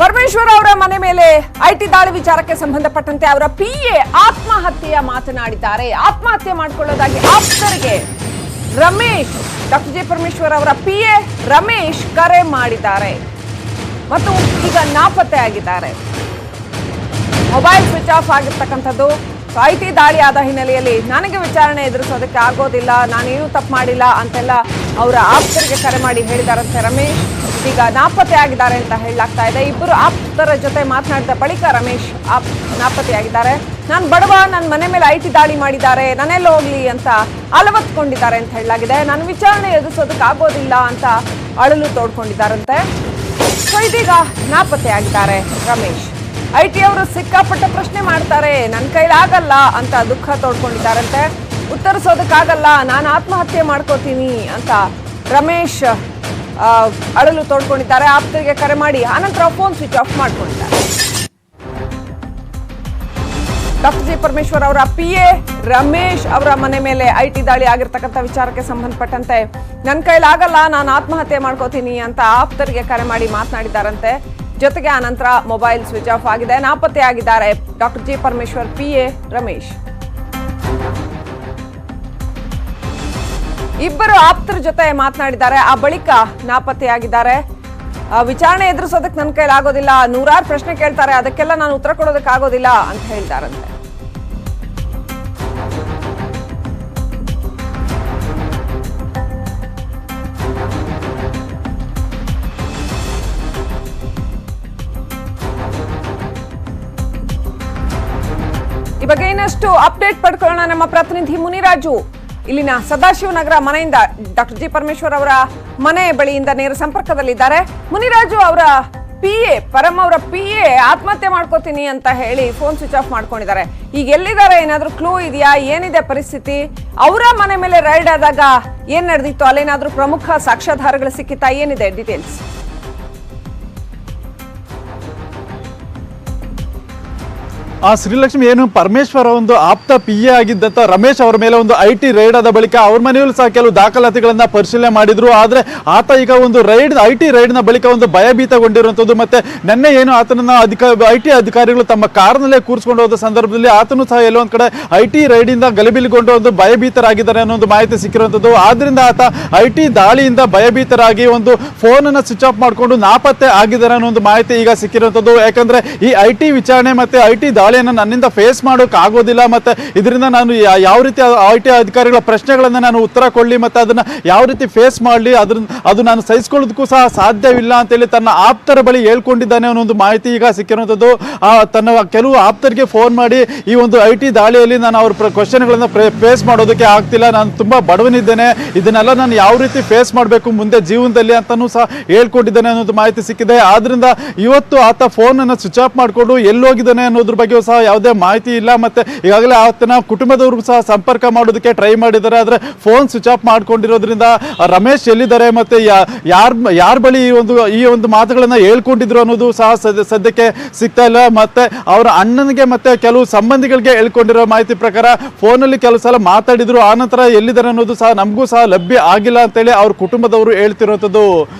ಪರಮೇಶ್ವರ್ ಅವರ ಮನೆ ಮೇಲೆ ಐಟಿ ದಾಳಿ ವಿಚಾರಕ್ಕೆ ಸಂಬಂಧಪಟ್ಟಂತೆ ಅವರ ಪಿಎ ಆತ್ಮಹತ್ಯೆಯ ಮಾತನಾಡಿದ್ದಾರೆ. ಆತ್ಮಹತ್ಯೆ ಮಾಡಿಕೊಳ್ಳೋದಾಗಿ ಆಪ್ತರಿಗೆ ರಮೇಶ್, ಡಾಕ್ಟರ್ ಜಿ ಪರಮೇಶ್ವರ್ ಅವರ ಪಿಎ ರಮೇಶ್ ಕರೆ ಮಾಡಿದ್ದಾರೆ ಮತ್ತು ಈಗ ನಾಪತ್ತೆ ಆಗಿದ್ದಾರೆ. ಮೊಬೈಲ್ ಸ್ವಿಚ್ ಆಫ್ ಆಗಿರ್ತಕ್ಕಂಥದ್ದು. ಐಟಿ ದಾಳಿ ಆದ ಹಿನ್ನೆಲೆಯಲ್ಲಿ ನನಗೆ ವಿಚಾರಣೆ ಎದುರಿಸೋದಕ್ಕೆ ಆಗೋದಿಲ್ಲ, ನಾನೇನು ತಪ್ಪು ಮಾಡಿಲ್ಲ ಅಂತೆಲ್ಲ ಅವರ ಆಪ್ತರಿಗೆ ಕರೆ ಮಾಡಿ ಹೇಳಿದಾರಂತೆ ರಮೇಶ್. ಈಗ ನಾಪತ್ತೆ ಆಗಿದ್ದಾರೆ ಅಂತ ಹೇಳಲಾಗ್ತಾ ಇದೆ. ಇಬ್ಬರು ಆಪ್ತರ ಜೊತೆ ಮಾತನಾಡಿದ ಬಳಿಕ ರಮೇಶ್ ನಾಪತ್ತೆಯಾಗಿದ್ದಾರೆ. ನಾನು ಬಡವ, ನನ್ನ ಮನೆ ಮೇಲೆ ಐಟಿ ದಾಳಿ ಮಾಡಿದ್ದಾರೆ, ನಾನೆಲ್ಲ ಹೋಗ್ಲಿ ಅಂತ ಅಲವತ್ಕೊಂಡಿದ್ದಾರೆ ಅಂತ ಹೇಳಲಾಗಿದೆ. ನಾನು ವಿಚಾರಣೆ ಎದುರಿಸೋದಕ್ಕೆ ಆಗೋದಿಲ್ಲ ಅಂತ ಅಳಲು ತೋಡ್ಕೊಂಡಿದ್ದಾರಂತೆ. ಸೊ ಇದೀಗ ನಾಪತ್ತೆಯಾಗಿದ್ದಾರೆ ರಮೇಶ್. ಐಟಿ ಅವರು ಸಿಕ್ಕಾಪಟ್ಟೆ ಪ್ರಶ್ನೆ ಮಾಡ್ತಾರೆ, ನನ್ನ ಕೈಲಾಗಲ್ಲ ಅಂತ ದುಃಖ ತೋಡ್ಕೊಂಡಿದ್ದಾರಂತೆ. ಉತ್ತರಿಸೋದಕ್ಕಾಗಲ್ಲ, ನಾನು ಆತ್ಮಹತ್ಯೆ ಮಾಡ್ಕೋತೀನಿ ಅಂತ ರಮೇಶ್ ಅಳಲು ತೋಡ್ಕೊಂಡಿದ್ದಾರೆ. ಆಪ್ತರಿಗೆ ಕರೆ ಮಾಡಿ ಆನಂತರ ಫೋನ್ ಸ್ವಿಚ್ ಆಫ್ ಮಾಡ್ಕೊಂಡಿದ್ದಾರೆ. ಡಾಕ್ಟರ್ ಜಿ ಪರಮೇಶ್ವರ್ ಅವರ ಪಿಎ ರಮೇಶ್ ಅವರ ಮನೆ ಮೇಲೆ ಐಟಿ ದಾಳಿ ಆಗಿರ್ತಕ್ಕಂಥ ವಿಚಾರಕ್ಕೆ ಸಂಬಂಧಪಟ್ಟಂತೆ ನನ್ನ ಕೈಲಾಗಲ್ಲ, ನಾನು ಆತ್ಮಹತ್ಯೆ ಮಾಡ್ಕೋತೀನಿ ಅಂತ ಆಪ್ತರಿಗೆ ಕರೆ ಮಾಡಿ ಮಾತನಾಡಿದ್ದಾರಂತೆ. ಜೊತೆಗೆ ಆನಂತರ ಮೊಬೈಲ್ ಸ್ವಿಚ್ ಆಫ್ ಆಗಿದೆ. ನಾಪತ್ತೆ ಆಗಿದ್ದಾರೆ doctor G Parameshwar PA Ramesh. ಇಬ್ಬರು ಆಪ್ತರ ಜೊತೆ ಮಾತನಾಡಿದ್ದಾರೆ, ಆ ಬಳಿಕ ನಾಪತ್ತೆಯಾಗಿದ್ದಾರೆ. ವಿಚಾರಣೆ ಎದುರಿಸೋದಕ್ಕೆ ನನ್ನ ಕೈಲಾಗೋದಿಲ್ಲ, ನೂರಾರು ಪ್ರಶ್ನೆ ಕೇಳ್ತಾರೆ, ಅದಕ್ಕೆಲ್ಲ ನಾನು ಉತ್ತರ ಕೊಡೋದಕ್ಕಾಗೋದಿಲ್ಲ ಅಂತ ಹೇಳಿದಾರಂತೆ. ಈ ಬಗ್ಗೆ ಇನ್ನಷ್ಟು ಅಪ್ಡೇಟ್ ಪಡ್ಕೊಳ್ಳೋಣ. ನಮ್ಮ ಪ್ರತಿನಿಧಿ ಮುನಿರಾಜು ಇಲ್ಲಿನ ಸದಾಶಿವನಗರ ಮನೆಯಿಂದ ಡಾಕ್ಟರ್ ಜಿ ಪರಮೇಶ್ವರ್ ಅವರ ಮನೆ ಬಳಿಯಿಂದ ನೇರ ಸಂಪರ್ಕದಲ್ಲಿದ್ದಾರೆ. ಮುನಿರಾಜು, ಅವರ ಪರಮ್ ಅವರ ಪಿಎ ಆತ್ಮಹತ್ಯೆ ಮಾಡ್ಕೋತೀನಿ ಅಂತ ಹೇಳಿ ಫೋನ್ ಸ್ವಿಚ್ ಆಫ್ ಮಾಡ್ಕೊಂಡಿದ್ದಾರೆ. ಈಗ ಎಲ್ಲಿದ್ದಾರೆ, ಏನಾದ್ರೂ ಕ್ಲೂ ಇದೆಯಾ, ಏನಿದೆ ಪರಿಸ್ಥಿತಿ? ಅವರ ಮನೆ ಮೇಲೆ ರೈಡ್ ಆದಾಗ ಏನ್ ನಡೆದಿತ್ತು, ಅಲ್ಲೇನಾದ್ರೂ ಪ್ರಮುಖ ಸಾಕ್ಷ್ಯಾಧಾರಗಳು ಸಿಕ್ಕಿತಾ, ಏನಿದೆ ಡೀಟೇಲ್ಸ್? ಶ್ರೀಲಕ್ಷ್ಮಿ, ಏನು ಪರಮೇಶ್ವರ ಒಂದು ಆಪ್ತ ಪಿಎ ಆಗಿದ್ದಂತ ರಮೇಶ್ ಅವರ ಮೇಲೆ ಒಂದು ಐಟಿ ರೈಡ್ ಆದ ಬಳಿಕ ಅವ್ರ ಮನೆಯಲ್ಲೂ ಸಹ ಕೆಲವು ದಾಖಲಾತಿಗಳನ್ನ ಪರಿಶೀಲನೆ ಮಾಡಿದ್ರು. ಆದ್ರೆ ಆತ ಈಗ ಒಂದು ಐಟಿ ರೈಡ್ ನ ಬಳಿಕ ಒಂದು ಭಯಭೀತಗೊಂಡಿರುವಂತದ್ದು. ಮತ್ತೆ ನಿನ್ನೆ ಏನು ಆತನನ್ನ ಐಟಿ ಅಧಿಕಾರಿಗಳು ತಮ್ಮ ಕಾರ್ನಲ್ಲೇ ಕೂರಿಸ್ಕೊಂಡು ಹೋದ ಸಂದರ್ಭದಲ್ಲಿ ಆತನು ಸಹ ಎಲ್ಲೊಂದ್ ಕಡೆ ಐಟಿ ರೈಡ್ ಇಂದ ಗಲಿಬಿಲಿಗೊಂಡು ಒಂದು ಭಯಭೀತರಾಗಿದ್ದಾರೆ ಅನ್ನೋ ಒಂದು ಮಾಹಿತಿ ಸಿಕ್ಕಿರುವಂತದ್ದು. ಆದ್ರಿಂದ ಆತ ಐಟಿ ದಾಳಿಯಿಂದ ಭಯಭೀತರಾಗಿ ಒಂದು ಫೋನ್ ಅನ್ನ ಸ್ವಿಚ್ ಆಫ್ ಮಾಡಿಕೊಂಡು ನಾಪತ್ತೆ ಆಗಿದ್ದಾರೆ ಅನ್ನೋ ಒಂದು ಮಾಹಿತಿ ಈಗ ಸಿಕ್ಕಿರುವಂತದ್ದು. ಯಾಕಂದ್ರೆ ಈ ಐಟಿ ವಿಚಾರಣೆ ಮತ್ತೆ ಐಟಿ ದಾಳಿ ನನ್ನಿಂದ ಫೇಸ್ ಮಾಡೋಕೆ ಆಗೋದಿಲ್ಲ, ಮತ್ತೆ ಇದರಿಂದ ನಾನು ಯಾವ ರೀತಿ ಐಟಿ ಅಧಿಕಾರಿಗಳ ಪ್ರಶ್ನೆಗಳನ್ನ ನಾನು ಉತ್ತರ ಕೊಡ್ಲಿ, ಮತ್ತೆ ಅದನ್ನ ಯಾವ ರೀತಿ ಫೇಸ್ ಮಾಡಲಿ, ಅದು ನಾನು ಸಹಿಸ್ಕೊಳ್ಳೋದಕ್ಕೂ ಸಹ ಸಾಧ್ಯವಿಲ್ಲ ಅಂತೇಳಿ ತನ್ನ ಆಪ್ತರ ಬಳಿ ಹೇಳ್ಕೊಂಡಿದ್ದಾನೆ ಅನ್ನೋ ಒಂದು ಮಾಹಿತಿ ಈಗ ಸಿಕ್ಕಿರುವಂತದ್ದು. ತನ್ನ ಕೆಲವು ಆಪ್ತರಿಗೆ ಫೋನ್ ಮಾಡಿ ಈ ಒಂದು ಐಟಿ ದಾಳಿಯಲ್ಲಿ ನಾನು ಅವ್ರ ಕ್ವಶನ್ಗಳನ್ನ ಫೇಸ್ ಮಾಡೋದಕ್ಕೆ ಆಗ್ತಿಲ್ಲ, ನಾನು ತುಂಬಾ ಬಡವನಿದ್ದೇನೆ, ಇದನ್ನೆಲ್ಲ ನಾನು ಯಾವ ರೀತಿ ಫೇಸ್ ಮಾಡಬೇಕು ಮುಂದೆ ಜೀವನದಲ್ಲಿ ಅಂತಾನೂ ಸಹ ಹೇಳ್ಕೊಂಡಿದ್ದಾನೆ ಅನ್ನೋದು ಮಾಹಿತಿ ಸಿಕ್ಕಿದೆ. ಆದ್ರಿಂದ ಇವತ್ತು ಆತ ಫೋನ್ ಅನ್ನು ಸ್ವಿಚ್ ಆಫ್ ಮಾಡಿಕೊಂಡು ಎಲ್ಲೋಗಿದ್ದಾನೆ ಅನ್ನೋದ್ರ ಬಗ್ಗೆ ಸಹ ಯಾವುದೇ ಮಾಹಿತಿ ಇಲ್ಲ. ಮತ್ತೆ ಈಗಾಗಲೇ ಆತನ ಕುಟುಂಬದವರು ಸಹ ಸಂಪರ್ಕ ಮಾಡೋದಕ್ಕೆ ಟ್ರೈ ಮಾಡಿದ್ದಾರೆ, ಆದ್ರೆ ಫೋನ್ ಸ್ವಿಚ್ ಆಫ್ ಮಾಡ್ಕೊಂಡಿರೋದ್ರಿಂದ ರಮೇಶ್ ಎಲ್ಲಿದ್ದಾರೆ ಮತ್ತೆ ಯಾರ ಬಳಿ ಈ ಒಂದು ಮಾತುಗಳನ್ನ ಹೇಳ್ಕೊಂಡಿದ್ರು ಅನ್ನೋದು ಸಹ ಸದ್ಯಕ್ಕೆ ಸಿಗ್ತಾ ಇಲ್ಲ. ಮತ್ತೆ ಅವರ ಅಣ್ಣನಿಗೆ ಮತ್ತೆ ಕೆಲವು ಸಂಬಂಧಿಗಳಿಗೆ ಹೇಳ್ಕೊಂಡಿರೋ ಮಾಹಿತಿ ಪ್ರಕಾರ ಫೋನಲ್ಲಿ ಕೆಲವು ಸಲ ಮಾತಾಡಿದ್ರು, ಆನಂತರ ಎಲ್ಲಿದ್ದಾರೆ ಅನ್ನೋದು ಸಹ ನಮಗೂ ಸಹ ಲಭ್ಯ ಆಗಿಲ್ಲ ಅಂತೇಳಿ ಅವ್ರ ಕುಟುಂಬದವರು ಹೇಳ್ತಿರೋಂಥದ್ದು.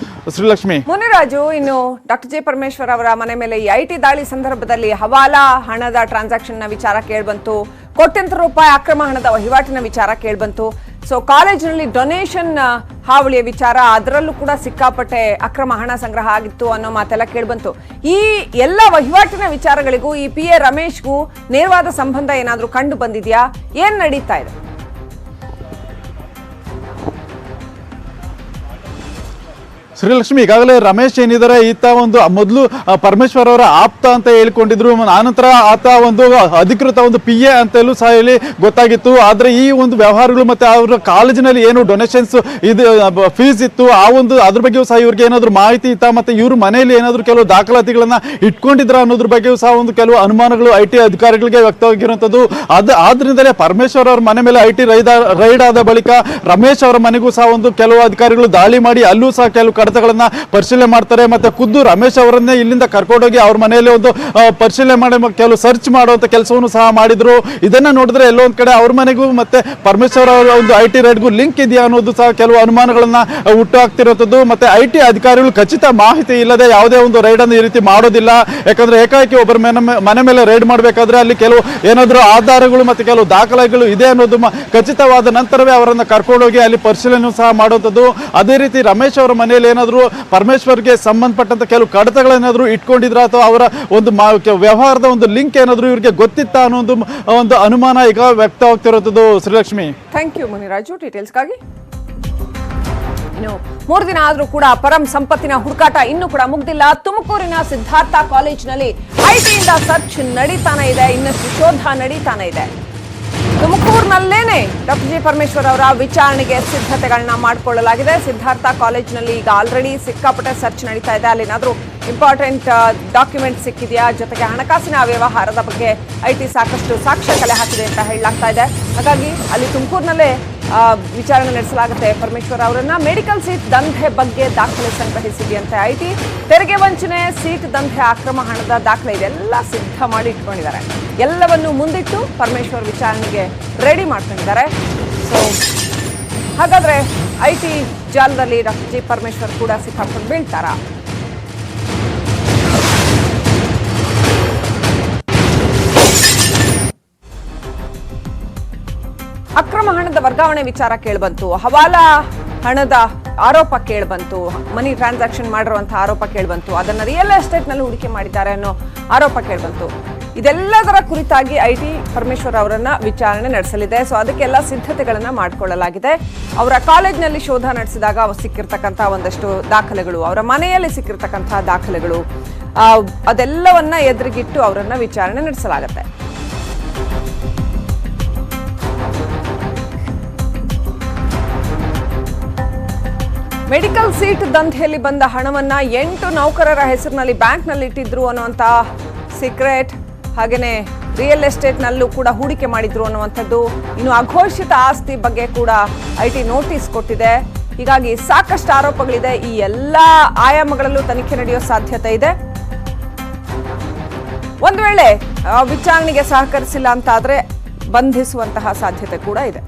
ಶ್ರೀಲಕ್ಷ್ಮಿ, ಮುನಿರಾಜು, ಇನ್ನು ಡಾಕ್ಟರ್ ಜಿ ಪರಮೇಶ್ವರ್ ಅವರ ಮನೆ ಮೇಲೆ ಈ ಐಟಿ ದಾಳಿ ಸಂದರ್ಭದಲ್ಲಿ ಹವಾಲಾ ಹಣದ ಟ್ರಾನ್ಸಾಕ್ಷನ್ ನ ವಿಚಾರ ಕೇಳ್ಬಂತು, ಕೋಟ್ಯಂತರ ರೂಪಾಯಿ ಅಕ್ರಮ ಹಣದ ವಹಿವಾಟಿನ ವಿಚಾರ ಕೇಳ್ಬಂತು. ಸೊ ಕಾಲೇಜಿನಲ್ಲಿ ಡೊನೇಷನ್ ಹಾವಳಿಯ ವಿಚಾರ, ಅದರಲ್ಲೂ ಕೂಡ ಸಿಕ್ಕಾಪಟ್ಟೆ ಅಕ್ರಮ ಹಣ ಸಂಗ್ರಹ ಆಗಿತ್ತು ಅನ್ನೋ ಮಾತೆಲ್ಲ ಕೇಳ್ಬಂತು. ಈ ಎಲ್ಲ ವಹಿವಾಟಿನ ವಿಚಾರಗಳಿಗೂ ಈ ಪಿಎ ರಮೇಶ್ಗೂ ನೇರವಾದ ಸಂಬಂಧ ಏನಾದ್ರೂ ಕಂಡು ಬಂದಿದ್ಯಾ? ಏನ್ ನಡೀತಾ ಇದೆ? ಶ್ರೀಲಕ್ಷ್ಮಿ, ಈಗಾಗಲೇ ರಮೇಶ್ ಏನಿದ್ದಾರೆ ಈತ ಒಂದು ಮೊದಲು ಪರಮೇಶ್ವರ್ ಅವರ ಆಪ್ತ ಅಂತ ಹೇಳ್ಕೊಂಡಿದ್ರು, ಆನಂತರ ಆತ ಒಂದು ಅಧಿಕೃತ ಒಂದು ಪಿಎ ಅಂತಲೂ ಸಹ ಹೇಳಿ ಗೊತ್ತಾಗಿತ್ತು. ಆದ್ರೆ ಈ ಒಂದು ವ್ಯವಹಾರಗಳು ಮತ್ತೆ ಅವರ ಕಾಲೇಜಿನಲ್ಲಿ ಏನು ಡೊನೇಷನ್ಸ್ ಇದು ಫೀಸ್ ಇತ್ತು, ಅದ್ರ ಬಗ್ಗೆಯೂ ಸಹ ಇವ್ರಿಗೆ ಏನಾದ್ರು ಮಾಹಿತಿ ಇತ್ತ, ಮತ್ತೆ ಇವ್ರ ಮನೆಯಲ್ಲಿ ಏನಾದ್ರು ಕೆಲವು ದಾಖಲಾತಿಗಳನ್ನ ಇಟ್ಕೊಂಡಿದ್ರ ಅನ್ನೋದ್ರ ಬಗ್ಗೆಯೂ ಸಹ ಒಂದು ಕೆಲವು ಅನುಮಾನಗಳು ಐಟಿ ಅಧಿಕಾರಿಗಳಿಗೆ ವ್ಯಕ್ತವಾಗಿರುವಂತದ್ದು. ಆದ್ರಿಂದಲೇ ಪರಮೇಶ್ವರ್ ಅವ್ರ ಮನೆ ಮೇಲೆ ಐಟಿ ರೈಡ್ ಆದ ಬಳಿಕ ರಮೇಶ್ ಅವರ ಮನೆಗೂ ಸಹ ಒಂದು ಕೆಲವು ಅಧಿಕಾರಿಗಳು ದಾಳಿ ಮಾಡಿ ಅಲ್ಲೂ ಸಹ ಕೆಲವು ದಾಖಲಾತಿಗಳನ್ನ ಪರಿಶೀಲನೆ ಮಾಡ್ತಾರೆ. ಮತ್ತೆ ಖುದ್ದು ರಮೇಶ್ ಅವರನ್ನೇ ಇಲ್ಲಿಂದ ಕರ್ಕೊಂಡೋಗಿ ಅವ್ರ ಮನೆಯಲ್ಲಿ ಒಂದು ಪರಿಶೀಲನೆ ಮಾಡಿ ಕೆಲವು ಸರ್ಚ್ ಮಾಡುವಂತ ಕೆಲಸವನ್ನು ಸಹ ಮಾಡಿದ್ರು. ಇದನ್ನ ನೋಡಿದ್ರೆ ಎಲ್ಲೋ ಒಂದ್ ಕಡೆ ಅವ್ರ ಮನೆಗೂ ಮತ್ತೆ ಪರಮೇಶ್ವರ್ ಅವರ ಒಂದು ಐಟಿ ರೈಡ್ಗೂ ಲಿಂಕ್ ಇದೆಯಾ ಅನ್ನೋದು ಸಹ ಕೆಲವು ಅನುಮಾನಗಳನ್ನ ಹುಟ್ಟು ಹಾಕ್ತಿರುವಂತದ್ದು. ಮತ್ತೆ ಐಟಿ ಅಧಿಕಾರಿಗಳು ಖಚಿತ ಮಾಹಿತಿ ಇಲ್ಲದೆ ಯಾವುದೇ ಒಂದು ರೈಡ್ ಅನ್ನು ಈ ರೀತಿ ಮಾಡೋದಿಲ್ಲ. ಯಾಕಂದ್ರೆ ಏಕಾಏಕಿ ಒಬ್ಬರ ಮನೆ ಮೇಲೆ ರೈಡ್ ಮಾಡಬೇಕಾದ್ರೆ ಅಲ್ಲಿ ಕೆಲವು ಏನಾದರೂ ಆಧಾರಗಳು ಮತ್ತೆ ಕೆಲವು ದಾಖಲೆಗಳು ಇದೆ ಅನ್ನೋದು ಖಚಿತವಾದ ನಂತರವೇ ಅವರನ್ನ ಕರ್ಕೊಂಡೋಗಿ ಅಲ್ಲಿ ಪರಿಶೀಲನೆ ಸಹ ಮಾಡುವಂಥದ್ದು. ಅದೇ ರೀತಿ ರಮೇಶ್ ಅವರ ಮನೆಯಲ್ಲಿ ಏನಾದರೂ ಪರಮೇಶ್ವರ್ಗೆ ಸಂಬಂಧಪಟ್ಟಂತ ಕೆಲವು ಕಡತಗಳೇನಾದರೂ ಇಟ್ಕೊಂಡಿದ್ರ ಅಥವಾ ಅವರ ಒಂದು ವ್ಯವಹಾರದ ಒಂದು ಲಿಂಕ್ ಏನಾದರೂ ಇವರಿಗೆ ಗೊತ್ತಿತ್ತ ಅನ್ನೋ ಒಂದು ಅನುಮಾನ ಈಗ ವ್ಯಕ್ತವಾಗ್ತಿರುವಂಥದ್ದು. ಶ್ರೀಲಕ್ಷ್ಮಿ, ಥ್ಯಾಂಕ್ ಯು ಮುನಿರಾಜು ಡೀಟೇಲ್ಸ್ಗಾಗಿ. ಇನ್ನು 3 ದಿನ ಆದ್ರೂ ಕೂಡ ಪರಂ ಸಂಪತ್ತಿನ ಹುಡುಕಾಟ ಇನ್ನೂ ಕೂಡ ಮುಗ್ದಿಲ್ಲ. ತುಮಕೂರಿನ ಸಿದ್ಧಾರ್ಥ ಕಾಲೇಜಿನಲ್ಲಿ ಐಟಿಯಿಂದ ಸರ್ಚ್ ನಡೀತಾನೆ ಇದೆ, ಇನ್ನಷ್ಟು ಶೋಧ ನಡೀತಾನೆ ಇದೆ. ತುಮಕೂರಿನಲ್ಲೇನೆ ಡಾಕ್ಟರ್ ಜಿ ಪರಮೇಶ್ವರ್ ಅವರ ವಿಚಾರಣೆಗೆ ಸಿದ್ಧತೆಗಳನ್ನ ಮಾಡಿಕೊಳ್ಳಲಾಗಿದೆ. ಸಿದ್ಧಾರ್ಥ ಕಾಲೇಜಿನಲ್ಲಿ ಈಗ ಆಲ್ರೆಡಿ ಸಿಕ್ಕಾಪಟ್ಟೆ ಸರ್ಚ್ ನಡೀತಾ ಇದೆ. ಅಲ್ಲೇನಾದ್ರೂ ಇಂಪಾರ್ಟೆಂಟ್ ಡಾಕ್ಯುಮೆಂಟ್ ಸಿಕ್ಕಿದೆಯಾ, ಜೊತೆಗೆ ಹಣಕಾಸಿನ ವ್ಯವಹಾರದ ಬಗ್ಗೆ ಐಟಿ ಸಾಕಷ್ಟು ಸಾಕ್ಷ್ಯ ಕಲೆ ಹಾಕಿದೆ ಅಂತ ಹೇಳಲಾಗ್ತಾ ಇದೆ. ಹಾಗಾಗಿ ಅಲ್ಲಿ ತುಮಕೂರಿನಲ್ಲೇ ವಿಚಾರಣೆ ನಡೆಸಲಾಗುತ್ತೆ ಪರಮೇಶ್ವರ್ ಅವರನ್ನ. ಮೆಡಿಕಲ್ ಸೀಟ್ ದಂಧೆ ಬಗ್ಗೆ ದಾಖಲೆ ಸಂಗ್ರಹಿಸಿದೆಯಂತೆ ಐಟಿ. ತೆರಿಗೆ ವಂಚನೆ, ಸೀಟ್ ದಂಧೆ, ಅಕ್ರಮ ಹಣದ ದಾಖಲೆ ಇದೆಲ್ಲ ಸಿದ್ಧ ಮಾಡಿ ಇಟ್ಕೊಂಡಿದ್ದಾರೆ. ಎಲ್ಲವನ್ನು ಮುಂದಿಟ್ಟು ಪರಮೇಶ್ವರ್ ವಿಚಾರಣೆಗೆ ರೆಡಿ ಮಾಡ್ಕೊಂಡಿದ್ದಾರೆ. ಸೊ ಹಾಗಾದ್ರೆ ಐಟಿ ಜಾಲದಲ್ಲಿ ಡಾಕ್ಟರ್ ಜಿ ಪರಮೇಶ್ವರ್ ಕೂಡ ಸಿಕ್ಕಾಕೊಂಡು ಬೀಳ್ತಾರಾ? ಅಕ್ರಮ ಹಣದ ವರ್ಗಾವಣೆ ವಿಚಾರ ಕೇಳ್ಬಂತು, ಹವಾಲಾ ಹಣದ ಆರೋಪ ಕೇಳ್ಬಂತು, ಮನಿ ಟ್ರಾನ್ಸಾಕ್ಷನ್ ಮಾಡಿರುವಂತಹ ಆರೋಪ ಕೇಳ್ಬಂತು, ಅದನ್ನ ರಿಯಲ್ ಎಸ್ಟೇಟ್ ನಲ್ಲಿ ಹೂಡಿಕೆ ಮಾಡಿದ್ದಾರೆ ಅನ್ನೋ ಆರೋಪ ಕೇಳ್ಬಂತು. ಇದೆಲ್ಲದರ ಕುರಿತಾಗಿ ಐಟಿ ಪರಮೇಶ್ವರ್ ಅವರನ್ನ ವಿಚಾರಣೆ ನಡೆಸಲಿದೆ. ಸೊ ಅದಕ್ಕೆಲ್ಲ ಸಿದ್ಧತೆಗಳನ್ನ ಮಾಡಿಕೊಳ್ಳಲಾಗಿದೆ. ಅವರ ಕಾಲೇಜ್ನಲ್ಲಿ ಶೋಧ ನಡೆಸಿದಾಗ ಸಿಕ್ಕಿರ್ತಕ್ಕಂಥ ಒಂದಷ್ಟು ದಾಖಲೆಗಳು, ಅವರ ಮನೆಯಲ್ಲಿ ಸಿಕ್ಕಿರ್ತಕ್ಕಂತಹ ದಾಖಲೆಗಳು, ಅದೆಲ್ಲವನ್ನ ಎದುರಿಗಿಟ್ಟು ಅವರನ್ನ ವಿಚಾರಣೆ ನಡೆಸಲಾಗುತ್ತೆ. ಮೆಡಿಕಲ್ ಸೀಟ್ ದಂಧೆಯಲ್ಲಿ ಬಂದ ಹಣವನ್ನ 8 ನೌಕರರ ಹೆಸರಿನಲ್ಲಿ ಬ್ಯಾಂಕ್ನಲ್ಲಿ ಇಟ್ಟಿದ್ರು ಅನ್ನುವಂಥ ಸೀಕ್ರೆಟ್, ಹಾಗೆಯೇ ರಿಯಲ್ ಎಸ್ಟೇಟ್ನಲ್ಲೂ ಕೂಡ ಹೂಡಿಕೆ ಮಾಡಿದ್ರು ಅನ್ನುವಂಥದ್ದು, ಇನ್ನು ಅಘೋಷಿತ ಆಸ್ತಿ ಬಗ್ಗೆ ಕೂಡ ಐಟಿ ನೋಟಿಸ್ ಕೊಟ್ಟಿದೆ. ಹೀಗಾಗಿ ಸಾಕಷ್ಟು ಆರೋಪಗಳಿದೆ. ಈ ಎಲ್ಲ ಆಯಾಮಗಳಲ್ಲೂ ತನಿಖೆ ನಡೆಯೋ ಸಾಧ್ಯತೆ ಇದೆ. ಒಂದು ವೇಳೆ ವಿಚಾರಣೆಗೆ ಸಹಕರಿಸಿಲ್ಲ ಅಂತಾದ್ರೆ ಬಂಧಿಸುವಂತಹ ಸಾಧ್ಯತೆ ಕೂಡ ಇದೆ.